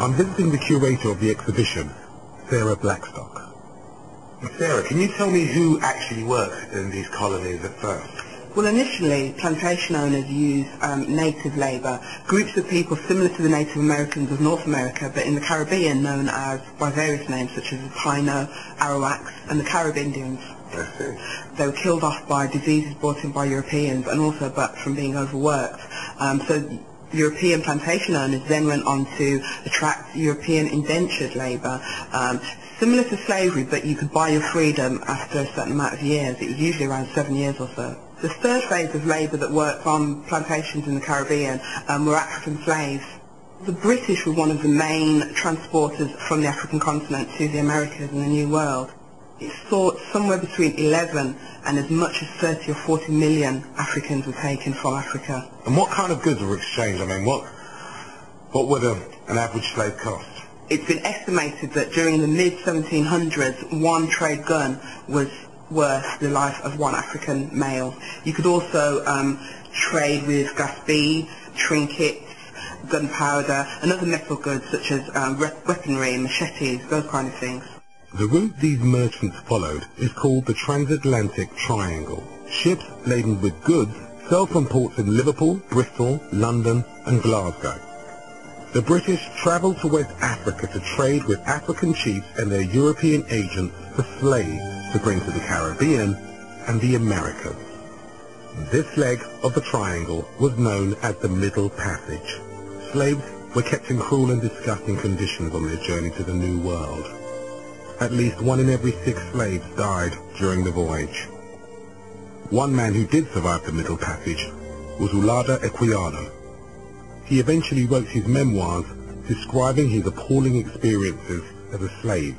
I'm visiting the curator of the exhibition, Sarah Blackstock. Sarah, can you tell me who actually worked in these colonies at first? Well, initially, plantation owners used native labour, groups of people similar to the Native Americans of North America, but in the Caribbean known as by various names such as the Taino, Arawaks, and the Carib Indians. I see. They were killed off by diseases brought in by Europeans and also but from being overworked. So European plantation owners then went on to attract European indentured labour, similar to slavery, but you could buy your freedom after a certain amount of years. It was usually around 7 years or so. The third phase of labour that worked on plantations in the Caribbean were African slaves. The British were one of the main transporters from the African continent to the Americas and the New World. It's thought somewhere between 11 and as much as 30 or 40 million Africans were taken from Africa. And what kind of goods were exchanged? I mean, what would an average slave cost? It's been estimated that during the mid-1700s, one trade gun was worth the life of one African male. You could also trade with glass beads, trinkets, gunpowder, and other metal goods such as weaponry, machetes, those kind of things. The route these merchants followed is called the Transatlantic Triangle. Ships laden with goods sail from ports in Liverpool, Bristol, London and Glasgow. The British travelled to West Africa to trade with African chiefs and their European agents for slaves to bring to the Caribbean and the Americas. This leg of the triangle was known as the Middle Passage. Slaves were kept in cruel and disgusting conditions on their journey to the New World. At least 1 in every 6 slaves died during the voyage. One man who did survive the Middle Passage was Olaudah Equiano. He eventually wrote his memoirs describing his appalling experiences as a slave.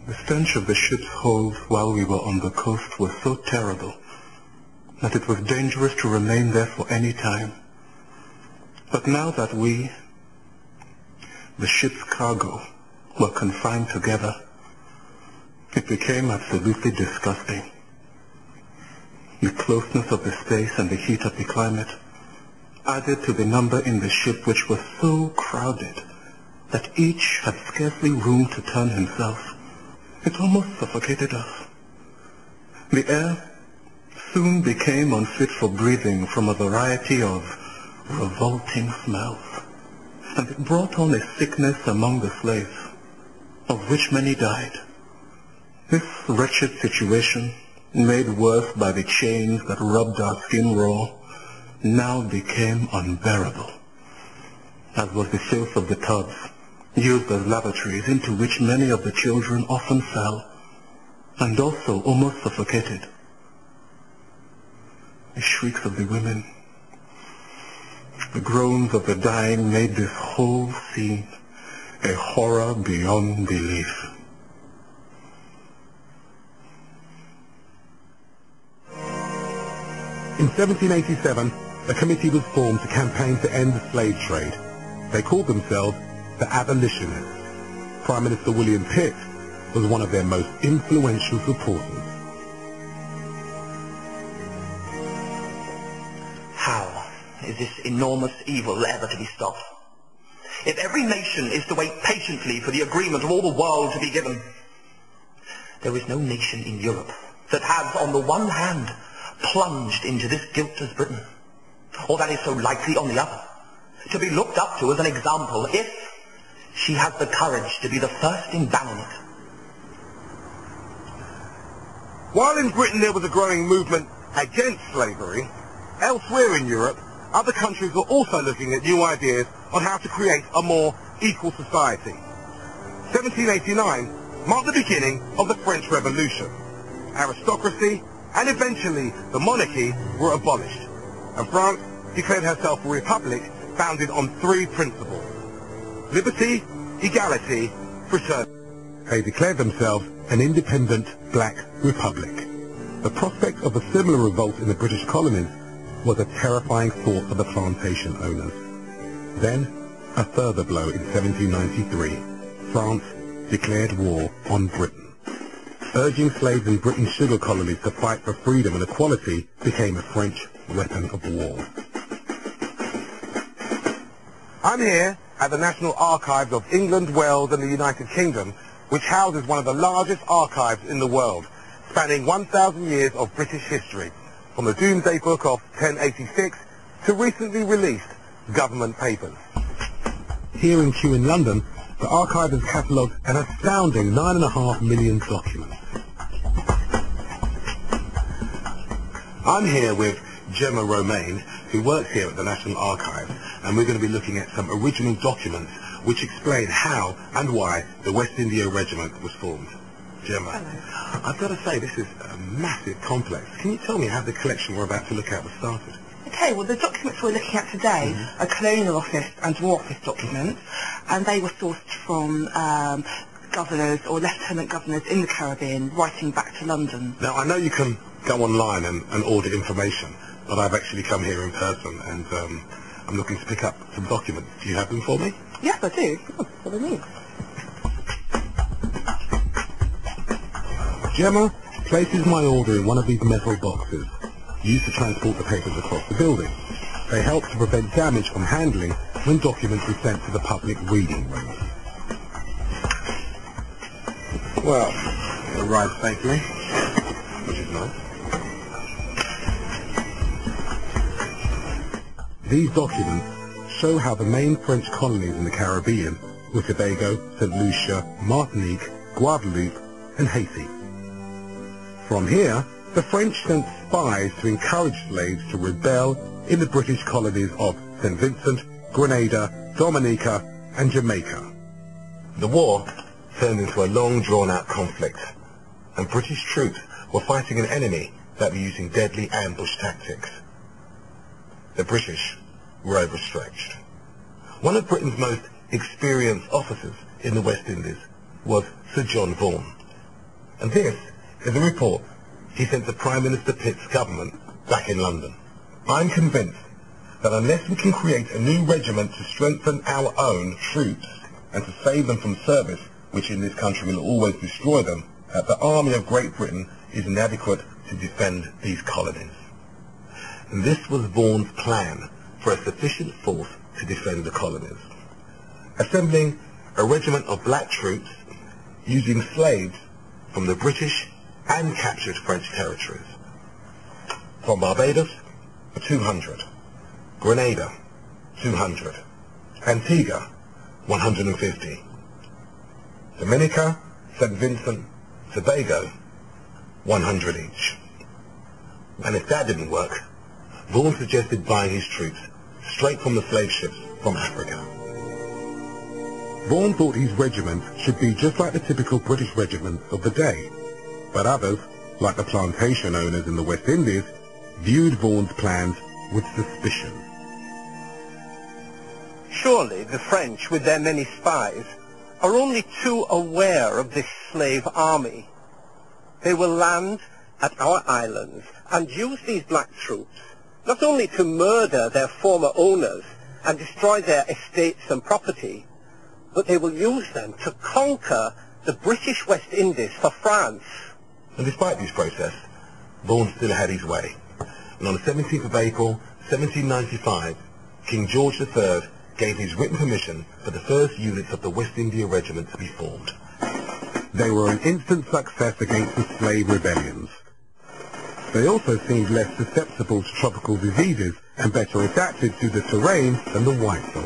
The stench of the ship's hold while we were on the coast was so terrible that it was dangerous to remain there for any time. But now that we, the ship's cargo, were confined together, it became absolutely disgusting. The closeness of the space and the heat of the climate added to the number in the ship, which was so crowded that each had scarcely room to turn himself. It almost suffocated us. The air soon became unfit for breathing from a variety of revolting smells, and it brought on a sickness among the slaves, of which many died. This wretched situation, made worse by the chains that rubbed our skin raw, now became unbearable, as was the filth of the tubs used as lavatories into which many of the children often fell, and also almost suffocated. The shrieks of the women, the groans of the dying made this whole scene a horror beyond belief. In 1787, a committee was formed to campaign to end the slave trade. They called themselves the Abolitionists. Prime Minister William Pitt was one of their most influential supporters. How is this enormous evil ever to be stopped? If every nation is to wait patiently for the agreement of all the world to be given, there is no nation in Europe that has, on the one hand, plunged into this guilt as Britain, or that is so likely on the other, to be looked up to as an example if she has the courage to be the first in banning it. While in Britain there was a growing movement against slavery, elsewhere in Europe, other countries were also looking at new ideas on how to create a more equal society. 1789 marked the beginning of the French Revolution. Aristocracy and eventually the monarchy were abolished, and France declared herself a republic founded on 3 principles: liberty, equality, fraternity. They declared themselves an independent black republic. The prospect of a similar revolt in the British colonies was a terrifying thought for the plantation owners. Then, a further blow in 1793. France declared war on Britain. Urging slaves in Britain's sugar colonies to fight for freedom and equality became a French weapon of war. I'm here at the National Archives of England, Wales and the United Kingdom, which houses one of the largest archives in the world, spanning 1,000 years of British history, from the Domesday Book of 1086 to recently released government papers. Here in Kew in London, the archive has catalogued an astounding 9.5 million documents. I'm here with Gemma Romaine, who works here at the National Archives, and we're going to be looking at some original documents which explain how and why the West India Regiment was formed. Gemma, hello. I've got to say, this is a massive complex. Can you tell me how the collection we're about to look at was started? Okay, well the documents we're looking at today are Colonial Office and War Office documents, and they were sourced from governors or lieutenant governors in the Caribbean writing back to London. Now I know you can go online and order information, but I've actually come here in person and I'm looking to pick up some documents. Do you have them for me? Yes, I do. Oh, what do I need? Gemma places my order in one of these metal boxes, used to transport the papers across the building. They help to prevent damage from handling when documents are sent to the public reading room. Well, it arrived safely, which is nice. These documents show how the main French colonies in the Caribbean were Tobago, St. Lucia, Martinique, Guadeloupe and Haiti. From here, the French sent spies to encourage slaves to rebel in the British colonies of St. Vincent, Grenada, Dominica and Jamaica. The war turned into a long drawn-out conflict, and British troops were fighting an enemy that were using deadly ambush tactics. The British were overstretched. One of Britain's most experienced officers in the West Indies was Sir John Vaughan. And this is a report he sent to Prime Minister Pitt's government back in London. I'm convinced that unless we can create a new regiment to strengthen our own troops and to save them from service, which in this country will always destroy them, that the army of Great Britain is inadequate to defend these colonies. And this was Vaughan's plan for a sufficient force to defend the colonies, assembling a regiment of black troops using slaves from the British and captured French territories. From Barbados, 200, Grenada, 200, Antigua, 150, Dominica, St. Vincent, Tobago, 100 each. And if that didn't work, Vaughan suggested buying his troops straight from the slave ships from Africa. Vaughan thought his regiment should be just like the typical British regiments of the day, but others, like the plantation owners in the West Indies, viewed Vaughan's plans with suspicion. Surely the French, with their many spies, are only too aware of this slave army. They will land at our islands and use these black troops not only to murder their former owners and destroy their estates and property, but they will use them to conquer the British West Indies for France. And despite this process, Vaughan still had his way. And on the 17th of April, 1795, King George III gave his written permission for the first units of the West India Regiment to be formed. They were an instant success against the slave rebellions. They also seemed less susceptible to tropical diseases and better adapted to the terrain than the white soldiers.